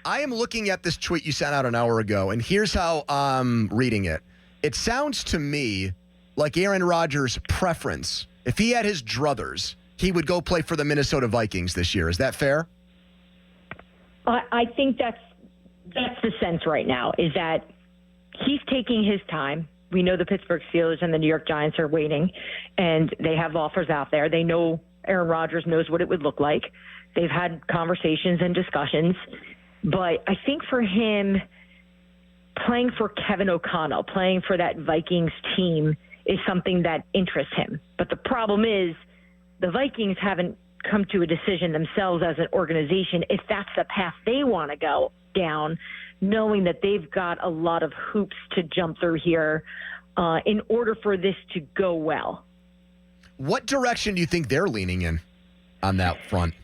I am looking at this tweet you sent out an hour ago, and here's how I'm reading it. It sounds to me like Aaron Rodgers' preference. If he had his druthers, he would go play for the Minnesota Vikings this year. Is that fair? I think that's the sense right now, is that he's taking his time. We know the Pittsburgh Steelers and the New York Giants are waiting, and they have offers out there. They know Aaron Rodgers knows what it would look like. They've had conversations and discussions. But I think for him, playing for Kevin O'Connell, playing for that Vikings team is something that interests him. But the problem is the Vikings haven't come to a decision themselves as an organization if that's the path they want to go down, knowing that they've got a lot of hoops to jump through here in order for this to go well. What direction do you think they're leaning in on that front?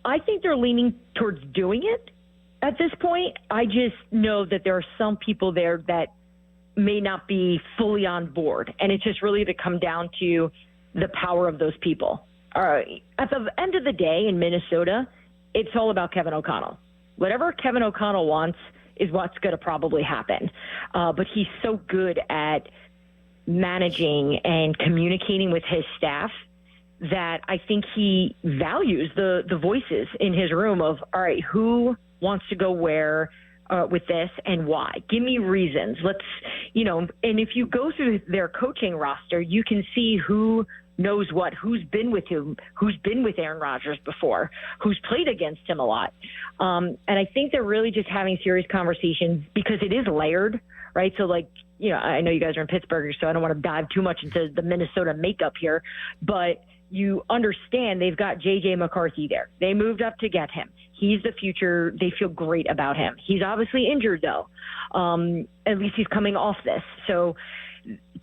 I think they're leaning towards doing it at this point. I just know that there are some people there that may not be fully on board, and it's just really to come down to the power of those people. At the end of the day in Minnesota, it's all about Kevin O'Connell. Whatever Kevin O'Connell wants is what's going to probably happen. But he's so good at managing and communicating with his staff that I think he values the voices in his room of, all right, who wants to go where with this and why? Give me reasons. And if you go through their coaching roster, you can see who knows what, who's been with him, who's been with Aaron Rodgers before, who's played against him a lot. And I think they're really just having serious conversations because it is layered, right? So I know you guys are in Pittsburgh, so I don't want to dive too much into the Minnesota makeup here, but you understand they've got JJ McCarthy there. They moved up to get him. He's the future. They feel great about him. He's obviously injured, though. At least he's coming off this. So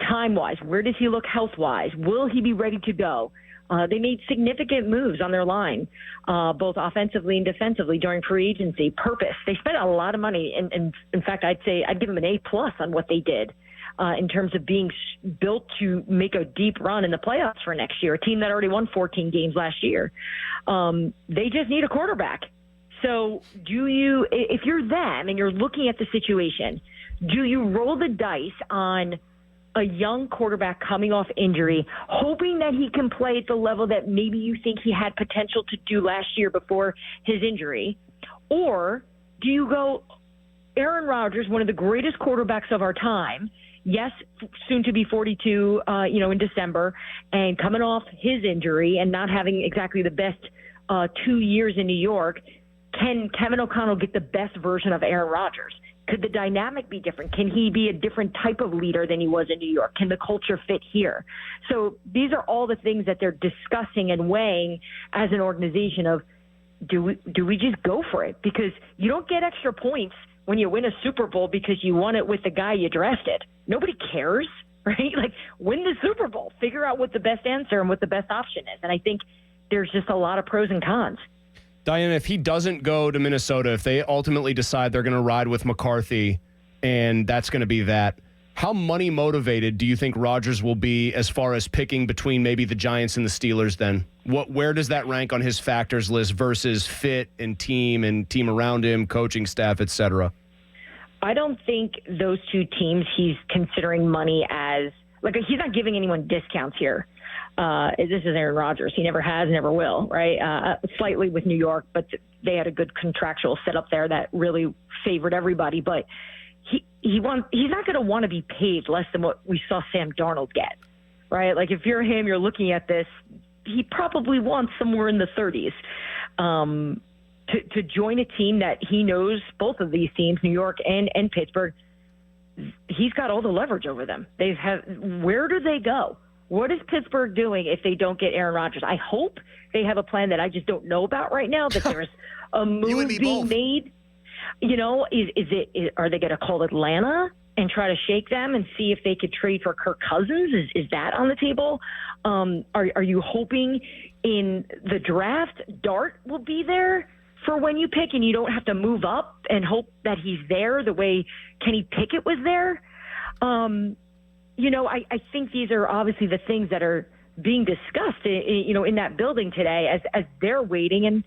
time-wise, where does he look health-wise? Will he be ready to go? They made significant moves on their line, both offensively and defensively during free agency. Purpose. They spent a lot of money. And in fact, I'd give them an A+ on what they did. In terms of being built to make a deep run in the playoffs for next year, a team that already won 14 games last year. They just need a quarterback. So if you're them and you're looking at the situation, do you roll the dice on a young quarterback coming off injury, hoping that he can play at the level that maybe you think he had potential to do last year before his injury? Or do you go, Aaron Rodgers, one of the greatest quarterbacks of our time, yes, soon to be 42, in December, and coming off his injury and not having exactly the best 2 years in New York, can Kevin O'Connell get the best version of Aaron Rodgers? Could the dynamic be different? Can he be a different type of leader than he was in New York? Can the culture fit here? So these are all the things that they're discussing and weighing as an organization of, do we just go for it? Because you don't get extra points when you win a Super Bowl because you won it with the guy you drafted. Nobody cares, right? Win the Super Bowl. Figure out what the best answer and what the best option is. And I think there's just a lot of pros and cons. Dianna, if he doesn't go to Minnesota, if they ultimately decide they're going to ride with McCarthy and that's going to be that, how money motivated do you think Rodgers will be as far as picking between maybe the Giants and the Steelers then? Where does that rank on his factors list versus fit and team around him, coaching staff, et cetera? I don't think those two teams he's considering money as he's not giving anyone discounts here. This is Aaron Rodgers. He never has, never will, right? Slightly with New York, but they had a good contractual setup there that really favored everybody. But he's not going to want to be paid less than what we saw Sam Darnold get, right? If you're him, you're looking at this, he probably wants somewhere in the 30s. To join a team that he knows, both of these teams, New York and Pittsburgh, he's got all the leverage over them. Where do they go? What is Pittsburgh doing if they don't get Aaron Rodgers? I hope they have a plan that I just don't know about right now, that there's a move being made. Are they going to call Atlanta and try to shake them and see if they could trade for Kirk Cousins? Is that on the table? Are you hoping in the draft Dart will be there for when you pick and you don't have to move up and hope that he's there the way Kenny Pickett was there? I think these are obviously the things that are being discussed, in that building today as they're waiting. And,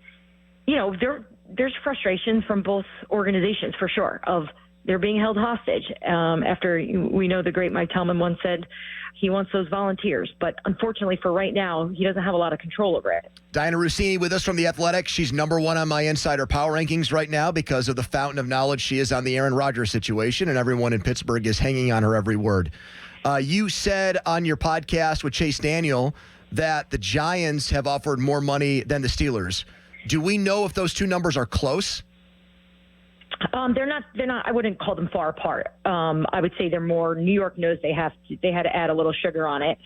there's frustrations from both organizations for sure of they're being held hostage. After we know the great Mike Tomlin once said he wants those volunteers, but unfortunately for right now, he doesn't have a lot of control over it. Dianna Russini with us from The Athletic. She's number one on my Insider Power Rankings right now because of the fountain of knowledge she is on the Aaron Rodgers situation, and everyone in Pittsburgh is hanging on her every word. You said on your podcast with Chase Daniel that the Giants have offered more money than the Steelers. Do we know if those two numbers are close? They're not. I wouldn't call them far apart. I would say they're more. New York knows they had to add a little sugar on it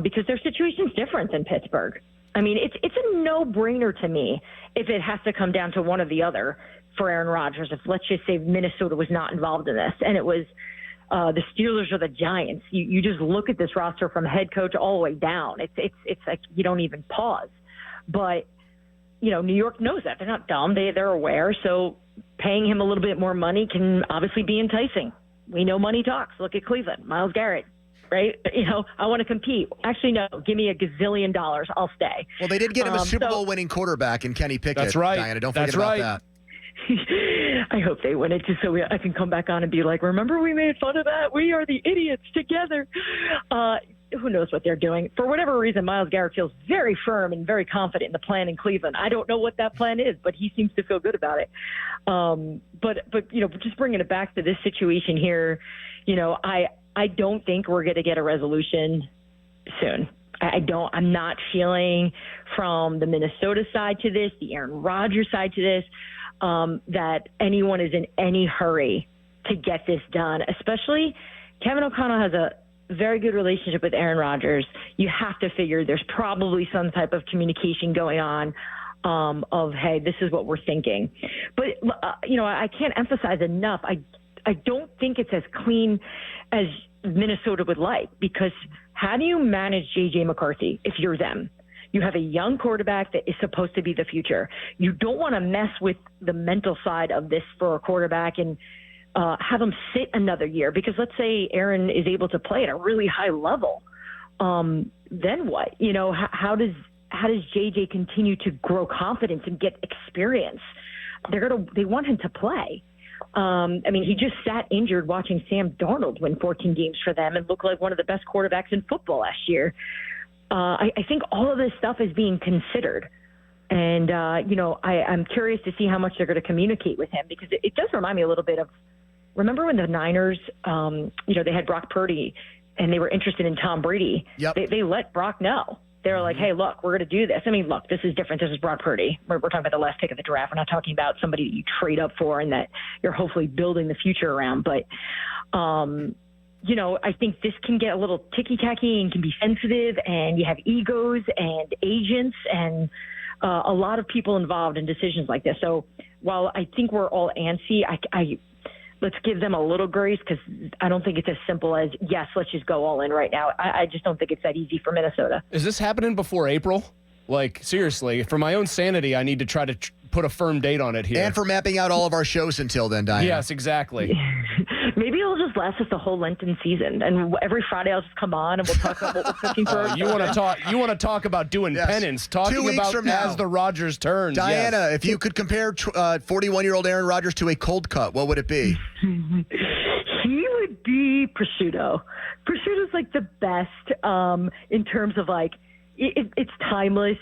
because their situation's different than Pittsburgh. I mean, it's a no-brainer to me if it has to come down to one or the other for Aaron Rodgers. If let's just say Minnesota was not involved in this and it was the Steelers or the Giants, you just look at this roster from head coach all the way down. It's like you don't even pause. But New York knows that. They're not dumb. They're aware. So paying him a little bit more money can obviously be enticing. We know money talks. Look at Cleveland, Myles Garrett, right? I want to compete. Actually, no, give me $1 gazillion. I'll stay. Well, they did get him a Super Bowl winning quarterback in Kenny Pickett. That's right. Dianna, don't forget about that. I hope they win it just so I can come back on and be like, remember we made fun of that? We are the idiots together. Who knows what they're doing? For whatever reason, Myles Garrett feels very firm and very confident in the plan in Cleveland. I don't know what that plan is, but he seems to feel good about it. But just bringing it back to this situation here, I don't think we're going to get a resolution soon. I'm not feeling from the Minnesota side to this, the Aaron Rodgers side to this, that anyone is in any hurry to get this done, especially Kevin O'Connell has a very good relationship with Aaron Rodgers. You have to figure there's probably some type of communication going on of, hey, this is what we're thinking. But, I can't emphasize enough. I don't think it's as clean as Minnesota would like, because how do you manage JJ McCarthy if you're them? You have a young quarterback that is supposed to be the future. You don't want to mess with the mental side of this for a quarterback and have him sit another year, because let's say Aaron is able to play at a really high level. Then what? How does JJ continue to grow confidence and get experience? They want him to play. He just sat injured watching Sam Darnold win 14 games for them and look like one of the best quarterbacks in football last year. I think all of this stuff is being considered. And, I'm curious to see how much they're going to communicate with him, because it does remind me a little bit of, remember when the Niners, they had Brock Purdy and they were interested in Tom Brady. Yep. They let Brock know. They were like, hey, look, we're going to do this. Look, this is different. This is Brock Purdy. We're talking about the last pick of the draft. We're not talking about somebody that you trade up for and that you're hopefully building the future around. But, I think this can get a little ticky-tacky and can be sensitive, and you have egos and agents and a lot of people involved in decisions like this. So while I think we're all antsy, let's give them a little grace, because I don't think it's as simple as, yes, let's just go all in right now. I just don't think it's that easy for Minnesota. Is this happening before April? Like, seriously, for my own sanity, I need to try to put a firm date on it here. And for mapping out all of our shows until then, Dianna. Yes, exactly. Maybe it'll just last us the whole Lenten season, and every Friday I'll just come on and we'll talk about what we're cooking for. You want to talk about doing penance, talking about as the Rodgers turns. Dianna, if you could compare 41-year-old Aaron Rodgers to a cold cut, what would it be? He would be prosciutto. Prosciutto's like the best in terms of like it's timeless.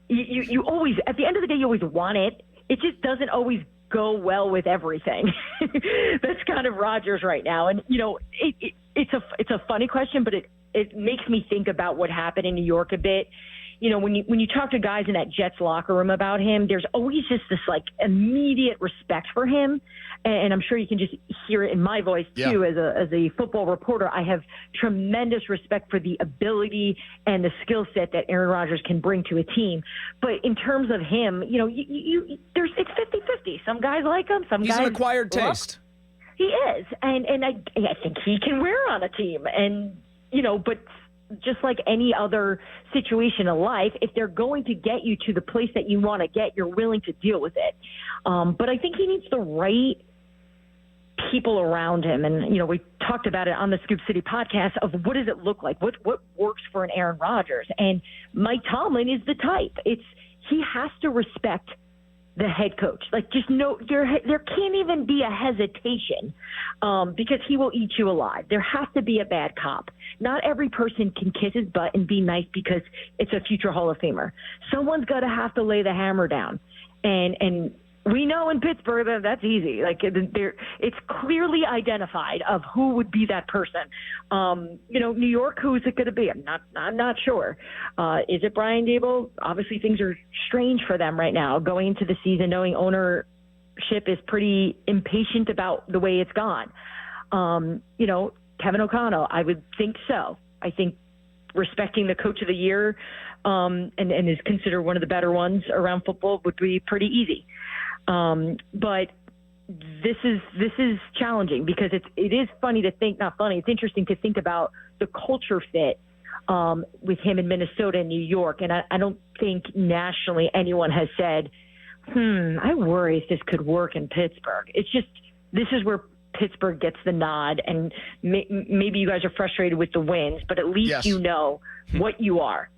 You always, at the end of the day, you always want it. It just doesn't always go well with everything. That's kind of Rodgers right now. And, it's a funny question, but it makes me think about what happened in New York a bit. When you talk to guys in that Jets locker room about him, there's always just this like immediate respect for him. And I'm sure you can just hear it in my voice too. Yeah. As a football reporter, I have tremendous respect for the ability and the skill set that Aaron Rodgers can bring to a team. But in terms of him, it's 50-50. Some guys like him. He's an acquired taste. He is. And I think he can wear on a team. And, but just like any other situation in life, if they're going to get you to the place that you want to get, you're willing to deal with it. But I think he needs the right people around him. And, we talked about it on the Scoop City podcast of what does it look like? What works for an Aaron Rodgers? And Mike Tomlin is the type. He has to respect the head coach. Like, just there can't even be a hesitation because he will eat you alive. There has to be a bad cop. Not every person can kiss his butt and be nice because it's a future Hall of Famer. Someone's got to have to lay the hammer down. And we know in Pittsburgh that that's easy. Like, it's clearly identified of who would be that person. New York, who is it going to be? I'm not sure. Is it Brian Daboll? Obviously, things are strange for them right now going into the season, knowing ownership is pretty impatient about the way it's gone. Kevin O'Connell, I would think so. I think respecting the coach of the year and is considered one of the better ones around football would be pretty easy. But this is challenging because it is funny to think, not funny, it's interesting to think about the culture fit with him in Minnesota and New York. And I don't think nationally anyone has said, I worry if this could work in Pittsburgh. It's just, this is where Pittsburgh gets the nod, and maybe you guys are frustrated with the wins, but at least you know what you are.